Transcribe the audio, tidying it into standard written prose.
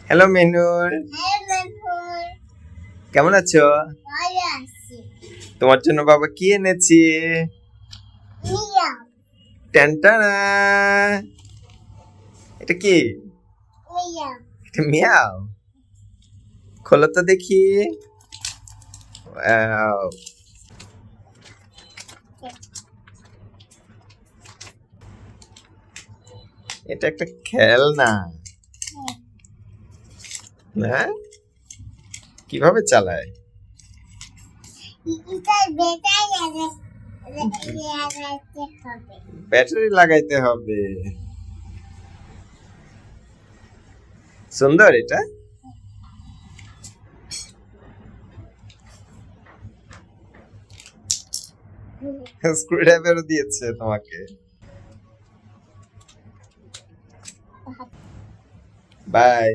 Hello মেনুর, কেমন আছো? তোমার জন্য বাবা কি এনেছি? টানটানা। এটা কি? এটা মিয়াও। খোলো তো দেখি। ওয়াও, এটা একটা খেলনা না? কিভাবে চালায়? ব্যাটারি লাগাইতে হবে। সুন্দর এটা। স্ক্রুড্রাইভারও দিয়েছে তোমাকে। বাই।